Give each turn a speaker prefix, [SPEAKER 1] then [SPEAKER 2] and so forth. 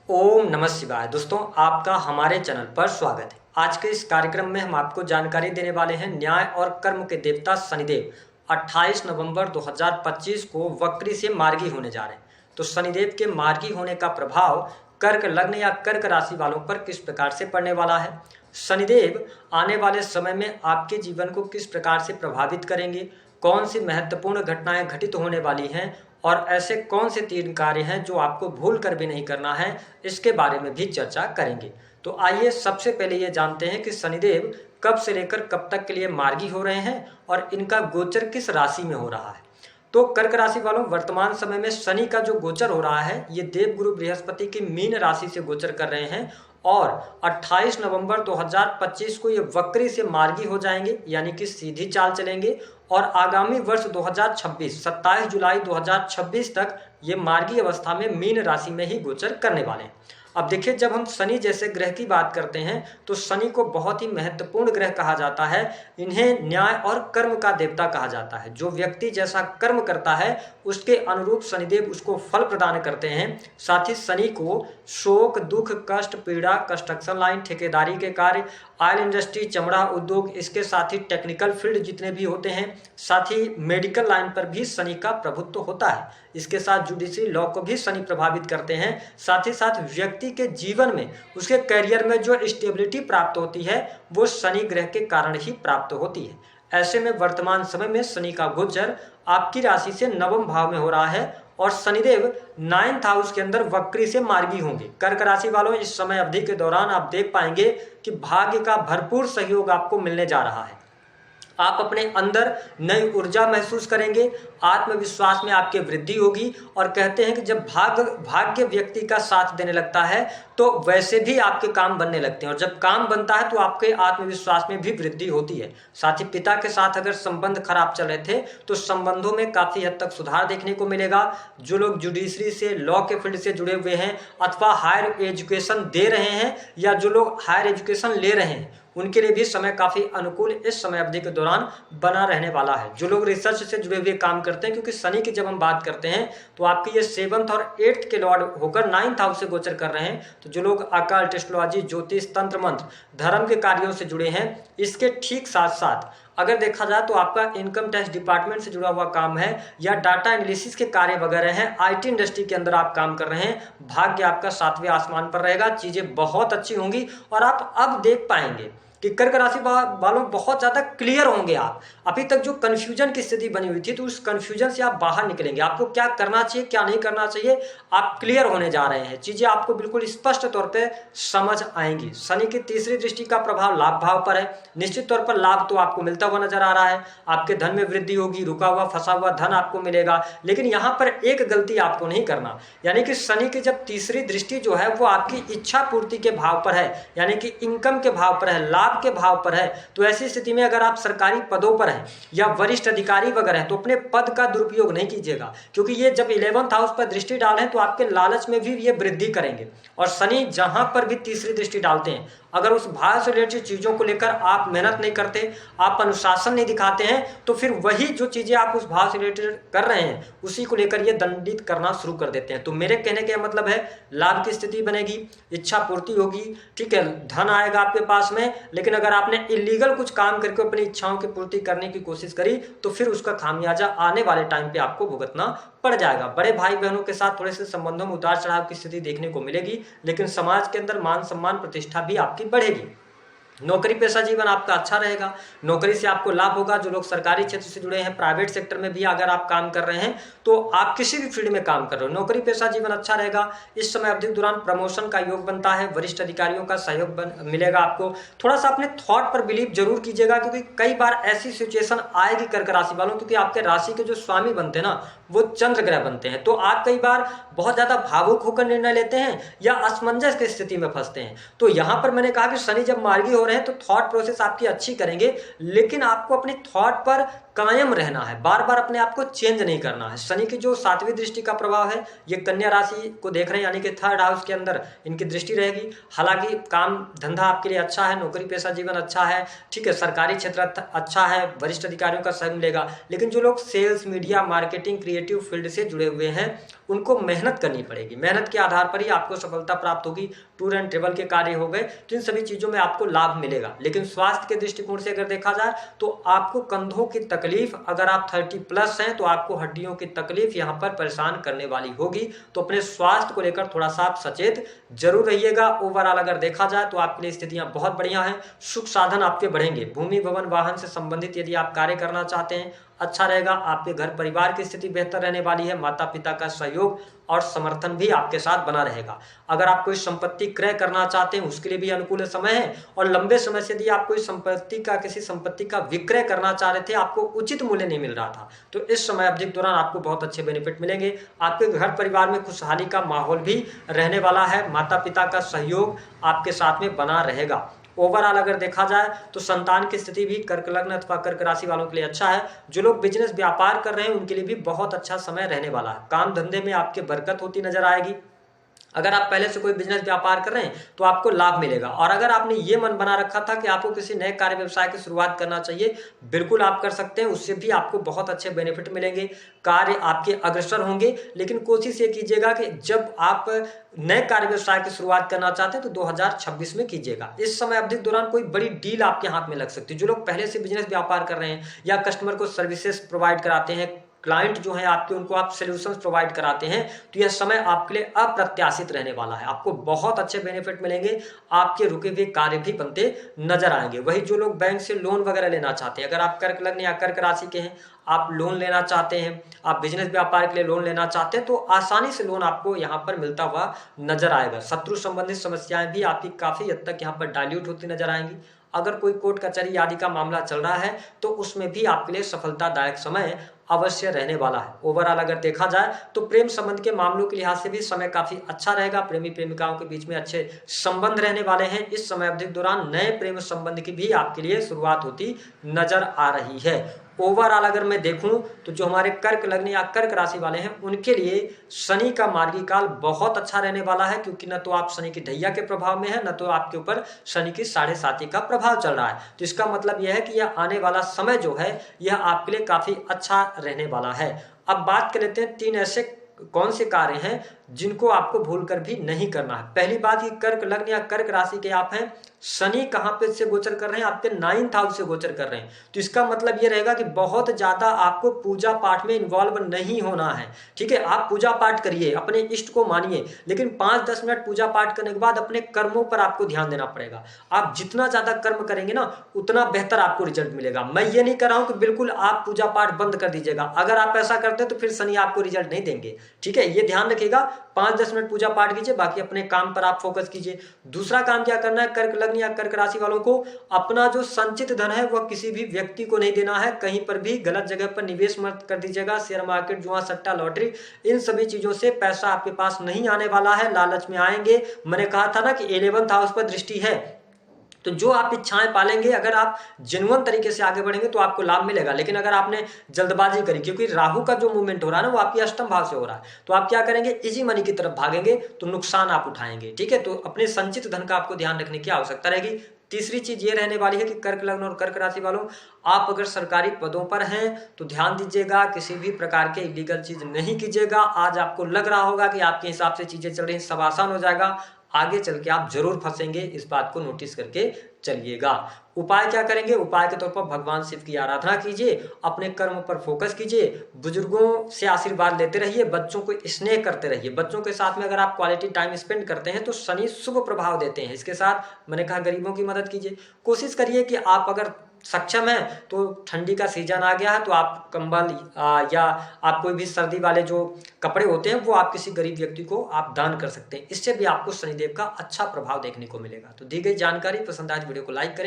[SPEAKER 1] ओम नमः शिवाय। दोस्तों, आपका हमारे चैनल पर स्वागत है। आज के इस कार्यक्रम में हम आपको जानकारी देने वाले हैं न्याय और कर्म के देवता शनिदेव 28 नवंबर 2025 को वक्री से मार्गी होने जा रहे हैं। तो शनिदेव के मार्गी होने का प्रभाव कर्क लग्न या कर्क राशि वालों पर किस प्रकार से पड़ने वाला है, शनिदेव आने वाले समय में आपके जीवन को किस प्रकार से प्रभावित करेंगे, कौन सी महत्वपूर्ण घटनाएं घटित होने वाली हैं और ऐसे कौन से 3 कार्य हैं जो आपको भूल कर भी नहीं करना है, इसके बारे में भी चर्चा करेंगे। तो आइए सबसे पहले ये जानते हैं कि शनिदेव कब से लेकर कब तक के लिए मार्गी हो रहे हैं और इनका गोचर किस राशि में हो रहा है। तो कर्क राशि वालों, वर्तमान समय में शनि का जो गोचर हो रहा है ये देवगुरु बृहस्पति की मीन राशि से गोचर कर रहे हैं और 28 नवंबर 2025 को ये वक्री से मार्गी हो जाएंगे, यानी कि सीधी चाल चलेंगे और आगामी वर्ष 2026 27 जुलाई 2026 तक ये मार्गी अवस्था में मीन राशि में ही गोचर करने वाले हैं। अब देखिए, जब हम शनि जैसे ग्रह की बात करते हैं तो शनि को बहुत ही महत्वपूर्ण ग्रह कहा जाता है। इन्हें न्याय और कर्म का देवता कहा जाता है। जो व्यक्ति जैसा कर्म करता है उसके अनुरूप शनिदेव उसको फल प्रदान करते हैं। साथ ही शनि को शोक, दुख, कष्ट, पीड़ा, कंस्ट्रक्शन लाइन, ठेकेदारी के कार्य, ऑयल इंडस्ट्री, चमड़ा उद्योग, इसके साथ ही टेक्निकल फील्ड जितने भी होते हैं, साथ ही मेडिकल लाइन पर भी शनि का प्रभुत्व होता है। इसके साथ जुडिशरी लॉ को भी शनि प्रभावित करते हैं। साथ ही साथ व्यक्ति के जीवन में उसके करियर में जो स्टेबिलिटी प्राप्त होती है वो शनि ग्रह के कारण ही प्राप्त होती है। ऐसे में वर्तमान समय में शनि का गोचर आपकी राशि से नवम भाव में हो रहा है और शनिदेव 9th हाउस के अंदर वक्री से मार्गी होंगे। कर्क राशि वालों, इस समय अवधि के दौरान आप देख पाएंगे कि भाग्य का भरपूर सहयोग आपको मिलने जा रहा है। आप अपने अंदर नई ऊर्जा महसूस करेंगे, आत्मविश्वास में आपके वृद्धि होगी और कहते हैं कि जब भाग्य व्यक्ति का साथ देने लगता है तो वैसे भी आपके काम बनने लगते हैं और जब काम बनता है तो आपके आत्मविश्वास में भी वृद्धि होती है। साथ ही पिता के साथ अगर संबंध खराब चल रहे थे तो संबंधों में काफी हद तक सुधार देखने को मिलेगा। जो लोग जुडिशरी से, लॉ के फील्ड से जुड़े हुए हैं अथवा हायर एजुकेशन दे रहे हैं या जो लोग हायर एजुकेशन ले रहे हैं उनके लिए भी समय काफी अनुकूल इस समय अवधि के दौरान बना रहने वाला है। जो लोग रिसर्च से जुड़े हुए काम करते हैं, क्योंकि शनि की जब हम बात करते हैं तो आपके ये 7th और 8th के लॉर्ड होकर 9th हाउस से गोचर कर रहे हैं। तो जो लोग अकाल, एस्ट्रोलॉजी, ज्योतिष, तंत्र मंत्र, धर्म के कार्यों से जुड़े हैं, इसके ठीक साथ साथ अगर देखा जाए तो आपका इनकम टैक्स डिपार्टमेंट से जुड़ा हुआ काम है या डाटा एनालिसिस के कार्य वगैरह हैं, आईटी इंडस्ट्री के अंदर आप काम कर रहे हैं, भाग्य आपका 7वें आसमान पर रहेगा। चीजें बहुत अच्छी होंगी और आप अब देख पाएंगे कि कर्क राशि वालों बहुत ज्यादा क्लियर होंगे। आप अभी तक जो कंफ्यूजन की स्थिति बनी हुई थी तो उस कंफ्यूजन से आप बाहर निकलेंगे। आपको क्या करना चाहिए, क्या नहीं करना चाहिए, आप क्लियर होने जा रहे हैं। चीजें आपको बिल्कुल स्पष्ट तौर पे समझ आएंगी। शनि की तीसरी दृष्टि का प्रभाव लाभ भाव पर है। निश्चित तौर पर लाभ तो आपको मिलता हुआ नजर आ रहा है। आपके धन में वृद्धि होगी, रुका हुआ फंसा हुआ धन आपको मिलेगा। लेकिन यहाँ पर एक गलती आपको नहीं करना, यानी कि शनि की जब तीसरी दृष्टि जो है वो आपकी इच्छा पूर्ति के भाव पर है, यानी कि इनकम के भाव पर है, लाभ के भाव पर है। तो ऐसी स्थिति में अगर आप सरकारी पदों पर हैं या वरिष्ठ अधिकारी वगैरह हैं तो अपने पद का दुरुपयोग नहीं कीजिएगा, क्योंकि ये जब 11th हाउस पर दृष्टि डालें तो आपके लालच में भी ये वृद्धि करेंगे। और शनि जहां पर भी तीसरी दृष्टि डालते हैं, अगर उस भाव से रिलेटेड चीजों को लेकर आप मेहनत नहीं करते, आप अनुशासन नहीं दिखाते हैं, तो फिर वही जो चीजें आप उस भाव से रिलेटेड कर रहे हैं उसी को लेकर ये दंडित करना शुरू कर देते हैं। तो मेरे कहने का मतलब है, लाभ की स्थिति बनेगी, इच्छा पूर्ति होगी, ठीक है, धन आएगा आपके पास में। लेकिन अगर आपने इलीगल कुछ काम करके अपनी इच्छाओं की पूर्ति करने की कोशिश करी तो फिर उसका खामियाजा आने वाले टाइम पे आपको भुगतना पड़ जाएगा। बड़े भाई बहनों के साथ थोड़े से संबंधों में उतार चढ़ाव की स्थिति देखने को मिलेगी, लेकिन समाज के अंदर मान सम्मान प्रतिष्ठा भी आपकी बढ़ेगी। नौकरी पेशा जीवन आपका अच्छा रहेगा, नौकरी से आपको लाभ होगा। जो लोग सरकारी क्षेत्र से जुड़े हैं, प्राइवेट सेक्टर में भी अगर आप काम कर रहे हैं तो आप किसी भी फील्ड में काम कर रहे हो, नौकरी पेशा जीवन अच्छा रहेगा। इस समय अवधि के दौरान प्रमोशन का योग बनता है, वरिष्ठ अधिकारियों का सहयोग मिलेगा आपको। थोड़ा सा अपने थॉट पर बिलीव जरूर कीजिएगा, क्योंकि कई बार ऐसी सिचुएशन आएगी कर्क राशि वालों, क्योंकि आपके राशि के जो स्वामी बनते हैं ना वो चंद्र ग्रह बनते हैं। तो आप कई बार बहुत ज्यादा भावुक होकर निर्णय लेते हैं या असमंजस की स्थिति में फंसते हैं। तो यहां पर मैंने कहा कि शनि जब मार्गी हो रहे हैं तो थॉट प्रोसेस आपकी अच्छी करेंगे, लेकिन आपको अपने थॉट पर कायम रहना है, बार बार अपने आप को चेंज नहीं करना है। शनि की जो 7वीं दृष्टि का प्रभाव है ये कन्या राशि को देख रहे हैं, यानी कि 3rd हाउस के अंदर इनकी दृष्टि रहेगी। हालांकि काम धंधा आपके लिए अच्छा है, नौकरी पेशा जीवन अच्छा है, ठीक है, सरकारी क्षेत्र अच्छा है, वरिष्ठ अधिकारियों का सहयोग मिलेगा। लेकिन जो लोग sales, media, marketing, creative field से जुड़े हुए हैं उनको मेहनत करनी पड़ेगी। मेहनत के आधार पर ही आपको सफलता प्राप्त होगी। टूर एंड ट्रेवल के कार्य हो गए, तो इन सभी चीज़ों में आपको लाभ मिलेगा। लेकिन स्वास्थ्य के दृष्टिकोण से अगर देखा जाए तो आपको कंधों की तकलीफ, अगर आप 30+ हैं तो आपको हड्डियों की तकलीफ यहाँ पर परेशान करने वाली होगी। तो अपने स्वास्थ्य को लेकर थोड़ा सा आप सचेत जरूर रहिएगा। ओवरऑल अगर देखा जाए तो आपके लिए स्थितियां बहुत बढ़िया हैं। सुख साधन आपके बढ़ेंगे। भूमि, भवन, वाहन से संबंधित यदि आप कार्य करना चाहते हैं अच्छा रहेगा। आपके घर परिवार की स्थिति बेहतर रहने वाली है। माता पिता का सहयोग और समर्थन भी आपके साथ बना रहेगा। अगर आप कोई संपत्ति क्रय करना चाहते हैं उसके लिए भी अनुकूल समय है। और लंबे समय से यदि आप कोई किसी संपत्ति का विक्रय करना चाह रहे थे, आपको उचित मूल्य नहीं मिल रहा था, तो इस समय अवधि के दौरान आपको बहुत अच्छे बेनिफिट मिलेंगे। आपके घर परिवार में खुशहाली का माहौल भी रहने वाला है। माता पिता का सहयोग आपके साथ में बना रहेगा। ओवरऑल अगर देखा जाए तो संतान की स्थिति भी कर्क लग्न अथवा कर्क राशि वालों के लिए अच्छा है। जो लोग बिजनेस व्यापार कर रहे हैं उनके लिए भी बहुत अच्छा समय रहने वाला है। काम धंधे में आपके बरकत होती नजर आएगी। अगर आप पहले से कोई बिजनेस व्यापार कर रहे हैं तो आपको लाभ मिलेगा। और अगर आपने ये मन बना रखा था कि आपको किसी नए कार्य व्यवसाय की शुरुआत करना चाहिए, बिल्कुल आप कर सकते हैं। उससे भी आपको बहुत अच्छे बेनिफिट मिलेंगे। कार्य आपके अग्रसर होंगे। लेकिन कोशिश ये कीजिएगा कि जब आप नए कार्य व्यवसाय की शुरुआत करना चाहते हैं तो 2026 में कीजिएगा। इस समय अवधि के दौरान कोई बड़ी डील आपके हाथ में लग सकती है। जो लोग पहले से बिजनेस व्यापार कर रहे हैं या कस्टमर को सर्विसेज प्रोवाइड कराते हैं, क्लाइंट जो है आपके, उनको आप सॉल्यूशंस प्रोवाइड कराते हैं, तो यह समय आपके लिए अप्रत्याशित रहने वाला है। आपको बहुत अच्छे बेनिफिट मिलेंगे। आपके रुके हुए कार्य भी बनते नजर आएंगे। वही जो लोग बैंक से लोन वगैरह लेना चाहते हैं, अगर आप कर्क लग्न या कर्क राशि के हैं, आप लोन लेना चाहते हैं, आप बिजनेस व्यापार के लिए लोन लेना चाहते हैं, तो आसानी से लोन आपको यहाँ पर मिलता हुआ नजर आएगा। शत्रु संबंधित समस्याएं भी आपकी काफी हद तक यहाँ पर डाइल्यूट होती नजर आएंगी। अगर कोई कोर्ट कचहरी आदि का मामला चल रहा है तो उसमें भी आपके लिए सफलतादायक समय अवश्य रहने वाला है। ओवरऑल अगर देखा जाए तो प्रेम संबंध के मामलों के लिहाज से भी समय काफी अच्छा रहेगा। प्रेमी प्रेमिकाओं के बीच में अच्छे संबंध रहने वाले हैं। इस समय अवधि के दौरान नए प्रेम संबंध की भी आपके लिए शुरुआत होती नजर आ रही है। ओवरऑल अगर मैं देखूं तो जो हमारे कर्क लग्न या कर्क राशि वाले हैं उनके लिए शनि का मार्गी काल बहुत अच्छा रहने वाला है। क्योंकि न तो आप शनि की ढैया के प्रभाव में है, न तो आपके ऊपर शनि की 7.5 का प्रभाव चल रहा है। तो इसका मतलब यह है कि यह आने वाला समय जो है यह आपके लिए काफी अच्छा रहने वाला है। अब बात कर लेते हैं 3 ऐसे कौन से कार्य हैं जिनको आपको भूलकर भी नहीं करना है। पहली बात, ये कर्क लग्न या कर्क राशि के आप हैं, शनि कहां पे से गोचर कर रहे हैं, आपके 9th हाउस से गोचर कर रहे हैं। तो इसका मतलब ये रहेगा कि बहुत ज्यादा आपको पूजा पाठ में इन्वॉल्व नहीं होना है। ठीक है, आप पूजा पाठ करिए, अपने इष्ट को मानिए, लेकिन 5-10 मिनट पूजा पाठ करने के बाद अपने कर्मों पर आपको ध्यान देना पड़ेगा। आप जितना ज्यादा कर्म करेंगे ना उतना बेहतर आपको रिजल्ट मिलेगा। मैं ये नहीं कर रहा हूं कि बिल्कुल आप पूजा पाठ बंद कर दीजिएगा। अगर आप ऐसा करते हैं तो फिर शनि आपको रिजल्ट नहीं देंगे। ठीक है, ये ध्यान रखिएगा। 5-10 मिनट पूजा पाठ कीजिए, बाकी अपने काम पर आप फोकस कीजिए। दूसरा काम क्या करना है, कर्क लग्न या कर्क राशि वालों को अपना जो संचित धन है वह किसी भी व्यक्ति को नहीं देना है। कहीं पर भी गलत जगह पर निवेश मत कर दीजिएगा। शेयर मार्केट, जुआ, सट्टा, लॉटरी, इन सभी चीजों से पैसा आपके पास नहीं आने वाला है। लालच में आएंगे। मैंने कहा था ना कि 11th हाउस पर दृष्टि है, तो जो आप इच्छाएं पालेंगे, अगर आप जेन्युइन तरीके से आगे बढ़ेंगे तो आपको लाभ मिलेगा। लेकिन अगर आपने जल्दबाजी करी, क्योंकि राहु का जो मूवमेंट हो रहा है ना वो आपके अष्टम भाव से हो रहा है, तो आप क्या करेंगे, इजी मनी की तरफ भागेंगे तो नुकसान आप उठाएंगे। ठीक है, तो अपने संचित धन का आपको ध्यान रखने की आवश्यकता रहेगी। तीसरी चीज ये रहने वाली है कि कर्क लग्न और कर्क राशि वालों, आप अगर सरकारी पदों पर हैं तो ध्यान दीजिएगा, किसी भी प्रकार के इलीगल चीज नहीं कीजिएगा। आज आपको लग रहा होगा कि आपके हिसाब से चीजें चल रही हैं, सब आसान हो जाएगा, आगे चल के आप जरूर फंसेंगे। इस बात को नोटिस करके चलिएगा। उपाय क्या करेंगे, उपाय के तौर पर भगवान शिव की आराधना कीजिए, अपने कर्म पर फोकस कीजिए, बुजुर्गों से आशीर्वाद लेते रहिए, बच्चों को स्नेह करते रहिए। बच्चों के साथ में अगर आप क्वालिटी टाइम स्पेंड करते हैं तो शनि शुभ प्रभाव देते हैं। इसके साथ मैंने कहा गरीबों की मदद कीजिए। कोशिश करिए कि आप अगर सक्षम है तो ठंडी का सीजन आ गया है तो आप कंबल या आप कोई भी सर्दी वाले जो कपड़े होते हैं वो आप किसी गरीब व्यक्ति को आप दान कर सकते हैं। इससे भी आपको शनिदेव का अच्छा प्रभाव देखने को मिलेगा। तो दी गई जानकारी पसंद आए वीडियो को लाइक करें।